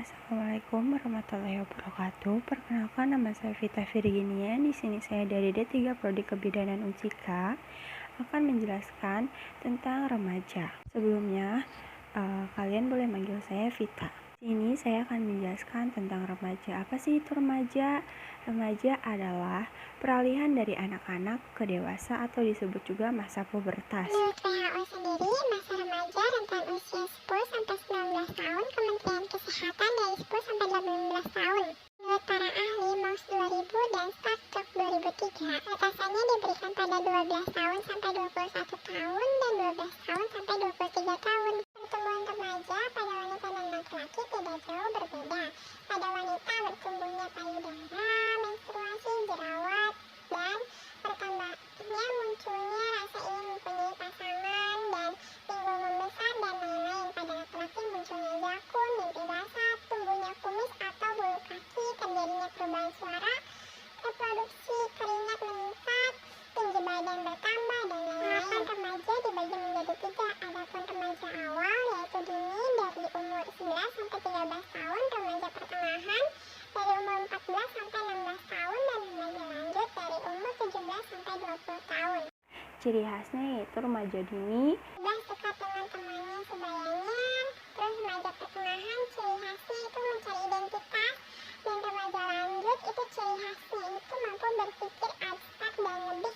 Assalamualaikum warahmatullahi wabarakatuh. Perkenalkan, nama saya Vita Virginia. Di sini saya dari D3 Prodi Kebidanan Unsika akan menjelaskan tentang remaja. Sebelumnya, kalian boleh manggil saya Vita. Di sini saya akan menjelaskan tentang remaja. Apa sih itu remaja? Remaja adalah peralihan dari anak-anak ke dewasa atau disebut juga masa pubertas. Menurut WHO sendiri, masa remaja rentan usia 10-19 tahun, Kementerian Kesehatan dari 10 sampai 18 tahun. Menurut para ahli, MAUS 2000 dan StarTalk 2003, batasannya diberikan pada 12 tahun sampai 21 tahun dan 12 tahun sampai 23 tahun. Pertumbuhan remaja pada wanita dan laki-laki tidak jauh berbeda. Pada wanita bertumbuhnya payudara, menstruasi, jerawat, dan pertambahannya munculnya rasa ingin mempunyai pasangan dan pinggul membesar dan lain-lain. Pada laki-laki munculnya jakun, mimpi basah, tumbuhnya kumis atau bulu kaki, terjadinya perubahan suara, reproduksi keringat meningkat, tinggi badan bertambah, dan lain-lain. Remaja dibagi menjadi 3. Adapun remaja awal yaitu dini dari umur 11 sampai 13 tahun, remaja pertengahan dari umur 14 sampai 16 tahun, dan remaja lanjut dari umur 17 sampai 20 tahun. Ciri khasnya yaitu remaja dini Bebas dekat dengan temannya sebayanya. Terus remaja pertengahan ciri khasnya itu mencari identitas, dan remaja lanjut itu ciri khasnya itu mampu berpikir abstrak dan lebih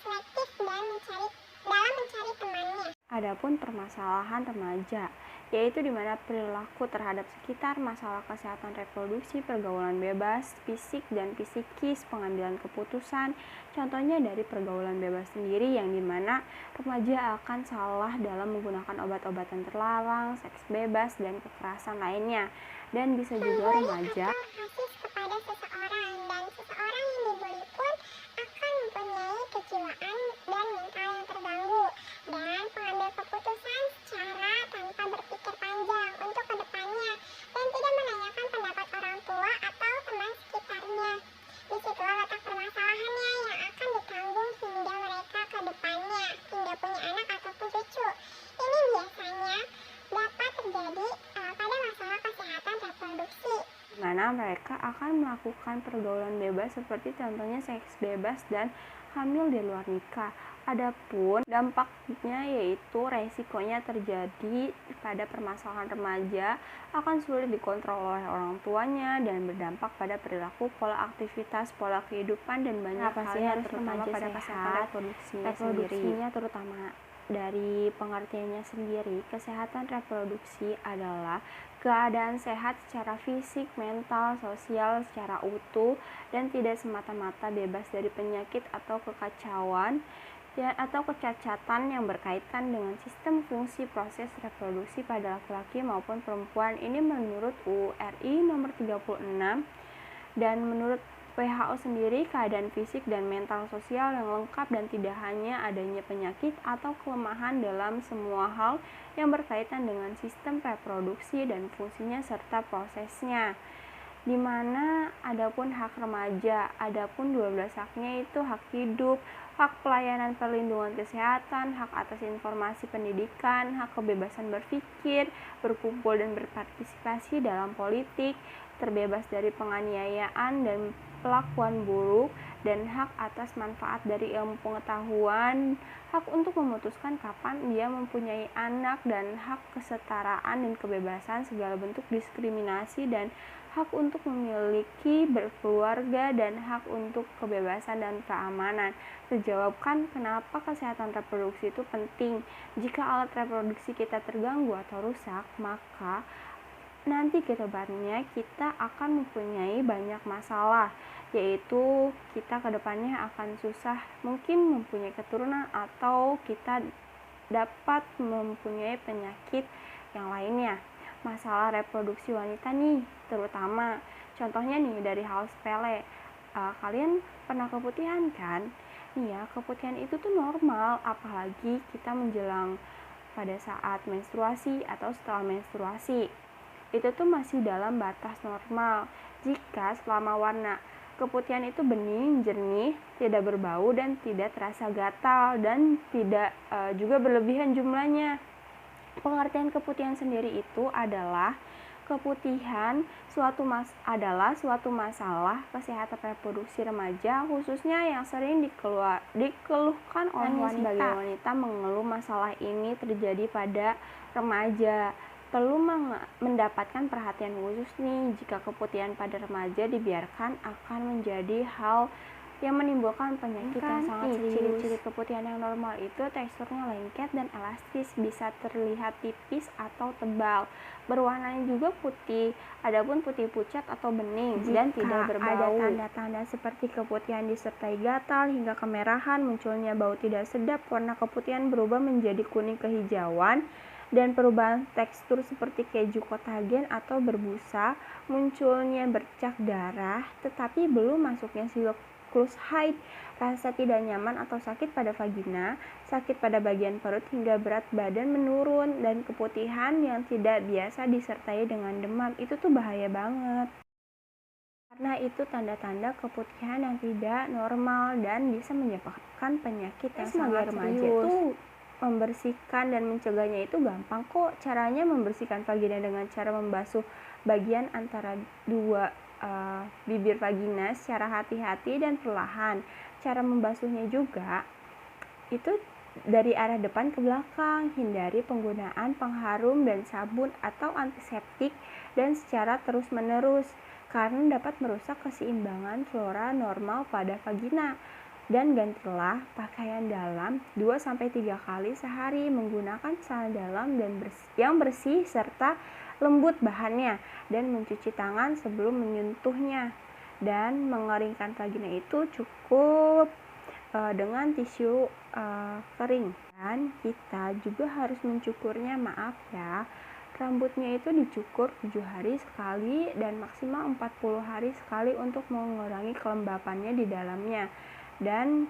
selektif dan mencari temannya. Adapun permasalahan remaja, yaitu di mana perilaku terhadap sekitar, masalah kesehatan reproduksi, pergaulan bebas, fisik dan psikis, pengambilan keputusan. Contohnya dari pergaulan bebas sendiri, yang dimana remaja akan salah dalam menggunakan obat-obatan terlarang, seks bebas, dan kekerasan lainnya. Dan bisa juga remaja Rasis kepada seseorang, dan seseorang yang dibully pun akan mempunyai kejiwaan dan mental yang terganggu, dan pengambil keputusan secara tanpa berpikir panjang untuk kedepannya, dan tidak menanyakan pendapat orang tua atau teman sekitarnya. Disitulah letak permasalahannya yang akan ditanggung hingga mereka ke depannya, hingga punya anak ataupun cucu. Ini biasanya dapat terjadi pada masalah kesehatan reproduksi. di mana mereka akan melakukan pergaulan bebas seperti contohnya seks bebas dan hamil di luar nikah. Adapun dampaknya yaitu resikonya terjadi pada permasalahan remaja akan sulit dikontrol oleh orang tuanya dan berdampak pada perilaku, pola aktivitas, pola kehidupan, dan banyak hal yang terutama pada kesehatan reproduksinya terutama. Dari pengertiannya sendiri, kesehatan reproduksi adalah keadaan sehat secara fisik, mental, sosial secara utuh, dan tidak semata-mata bebas dari penyakit atau kekacauan atau kecacatan yang berkaitan dengan sistem fungsi proses reproduksi pada laki-laki maupun perempuan. Ini menurut UU RI nomor 36, dan menurut WHO sendiri, keadaan fisik dan mental sosial yang lengkap dan tidak hanya adanya penyakit atau kelemahan dalam semua hal yang berkaitan dengan sistem reproduksi dan fungsinya serta prosesnya. Di mana adapun hak remaja, adapun 12 haknya itu hak hidup, hak pelayanan perlindungan kesehatan, hak atas informasi pendidikan, hak kebebasan berpikir, berkumpul dan berpartisipasi dalam politik, terbebas dari penganiayaan dan perlakuan buruk, dan hak atas manfaat dari ilmu pengetahuan, hak untuk memutuskan kapan dia mempunyai anak, dan hak kesetaraan dan kebebasan segala bentuk diskriminasi, dan hak untuk memiliki berkeluarga, dan hak untuk kebebasan dan keamanan. Terjawabkan kenapa kesehatan reproduksi itu penting. Jika alat reproduksi kita terganggu atau rusak, maka nanti ke depannya kita akan mempunyai banyak masalah, yaitu kita ke depannya akan susah mungkin mempunyai keturunan atau kita dapat mempunyai penyakit yang lainnya. Masalah reproduksi wanita nih, terutama contohnya nih dari hal sepele, kalian pernah keputihan kan? Iya, keputihan itu tuh normal, apalagi kita menjelang pada saat menstruasi atau setelah menstruasi. Itu tuh masih dalam batas normal jika selama warna keputihan itu bening, jernih, tidak berbau, dan tidak terasa gatal, dan tidak juga berlebihan jumlahnya. Pengertian keputihan sendiri itu adalah Keputihan adalah suatu masalah kesehatan reproduksi remaja, khususnya yang sering dikeluhkan oleh wanita. Sebagai wanita mengeluh masalah ini terjadi pada remaja, perlu mendapatkan perhatian khusus nih. Jika keputihan pada remaja dibiarkan akan menjadi hal yang menimbulkan penyakit yang sangat serius. Ciri-ciri keputihan yang normal itu teksturnya lengket dan elastis, bisa terlihat tipis atau tebal. Berwarnanya juga putih, adapun putih pucat atau bening dan tidak berbau. Ada tanda-tanda seperti keputihan disertai gatal hingga kemerahan, munculnya bau tidak sedap, warna keputihan berubah menjadi kuning kehijauan, dan perubahan tekstur seperti keju kotagen atau berbusa, munculnya bercak darah, tetapi belum masuknya siklus haid, rasa tidak nyaman atau sakit pada vagina, sakit pada bagian perut hingga berat badan menurun, dan keputihan yang tidak biasa disertai dengan demam. Itu tuh bahaya banget. Karena itu tanda-tanda keputihan yang tidak normal dan bisa menyebabkan penyakit yang sangat remaja itu. Membersihkan dan mencegahnya itu gampang kok. Caranya membersihkan vagina dengan cara membasuh bagian antara dua bibir vagina secara hati-hati dan perlahan. Cara membasuhnya juga itu dari arah depan ke belakang. Hindari penggunaan pengharum dan sabun atau antiseptik dan secara terus-menerus, karena dapat merusak keseimbangan flora normal pada vagina. Dan gantilah pakaian dalam 2-3 kali sehari, menggunakan celana dalam dan yang bersih serta lembut bahannya, dan mencuci tangan sebelum menyentuhnya. Dan mengeringkan vagina itu cukup dengan tisu kering. Dan kita juga harus mencukurnya, maaf ya, rambutnya itu dicukur 7 hari sekali dan maksimal 40 hari sekali untuk mengurangi kelembapannya di dalamnya. Dan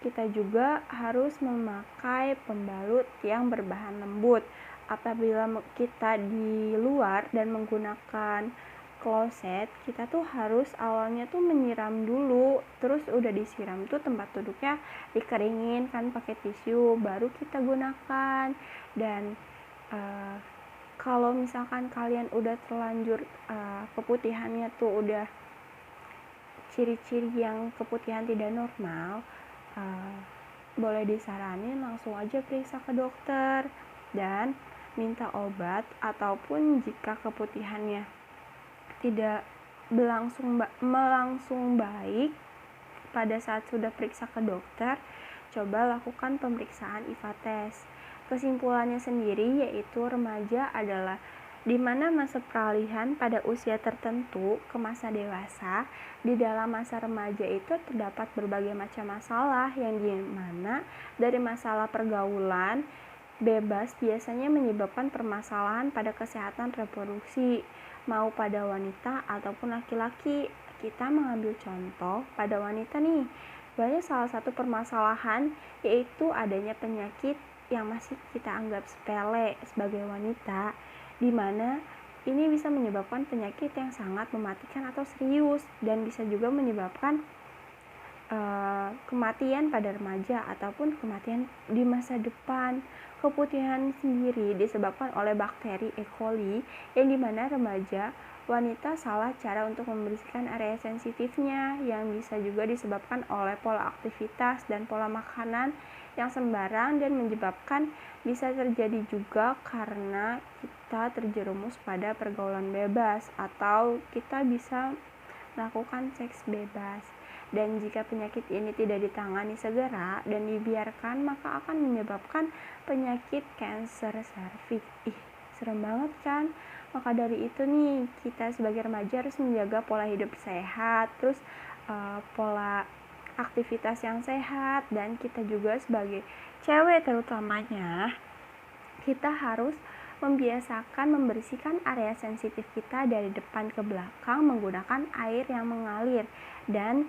kita juga harus memakai pembalut yang berbahan lembut. Apabila kita di luar dan menggunakan kloset, kita tuh harus awalnya tuh menyiram dulu, terus udah disiram tuh tempat duduknya dikeringin kan pakai tisu, baru kita gunakan. Dan kalau misalkan kalian udah terlanjur keputihannya tuh udah ciri-ciri yang keputihan tidak normal, boleh disaranin langsung aja periksa ke dokter dan minta obat, ataupun jika keputihannya tidak melangsung baik pada saat sudah periksa ke dokter, coba lakukan pemeriksaan IVA test. Kesimpulannya sendiri yaitu remaja adalah di mana masa peralihan pada usia tertentu ke masa dewasa. Di dalam masa remaja itu terdapat berbagai macam masalah, yang dimana dari masalah pergaulan bebas biasanya menyebabkan permasalahan pada kesehatan reproduksi, mau pada wanita ataupun laki-laki. Kita mengambil contoh pada wanita nih, banyak salah satu permasalahan yaitu adanya penyakit yang masih kita anggap sepele sebagai wanita, di mana ini bisa menyebabkan penyakit yang sangat mematikan atau serius, dan bisa juga menyebabkan kematian pada remaja ataupun kematian di masa depan. Keputihan sendiri disebabkan oleh bakteri E. coli, yang dimana remaja wanita salah cara untuk membersihkan area sensitifnya, yang bisa juga disebabkan oleh pola aktivitas dan pola makanan yang sembarang, dan menyebabkan bisa terjadi juga karena kita terjerumus pada pergaulan bebas atau kita bisa melakukan seks bebas. Dan jika penyakit ini tidak ditangani segera dan dibiarkan, maka akan menyebabkan penyakit kanker serviks. Serem banget kan? Maka dari itu nih, kita sebagai remaja harus menjaga pola hidup sehat, terus pola aktivitas yang sehat, dan kita juga sebagai cewek terutamanya, kita harus membiasakan membersihkan area sensitif kita dari depan ke belakang menggunakan air yang mengalir, dan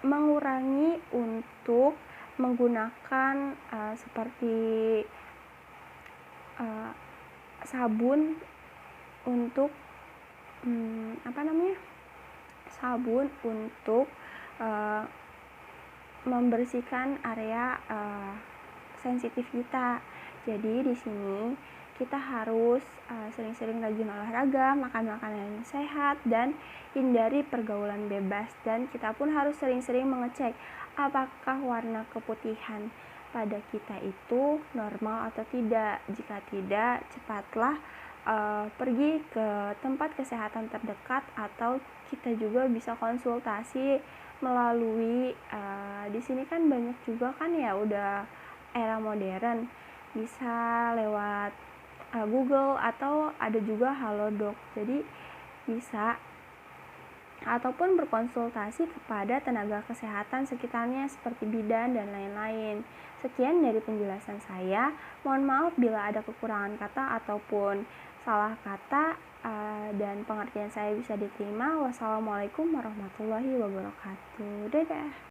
mengurangi untuk menggunakan seperti sabun untuk sabun untuk membersihkan area sensitif kita. Jadi di sini kita harus sering-sering rajin olahraga, makan makanan yang sehat, dan hindari pergaulan bebas. Dan kita pun harus sering-sering mengecek apakah warna keputihan pada kita itu normal atau tidak. Jika tidak, cepatlah pergi ke tempat kesehatan terdekat, atau kita juga bisa konsultasi melalui di sini kan banyak juga kan ya, udah era modern, bisa lewat Google, atau ada juga Halodoc. Jadi bisa ataupun berkonsultasi kepada tenaga kesehatan sekitarnya seperti bidan dan lain-lain. Sekian dari penjelasan saya. Mohon maaf bila ada kekurangan kata ataupun salah kata, dan pengertian saya bisa diterima. Wassalamualaikum warahmatullahi wabarakatuh. Dadah.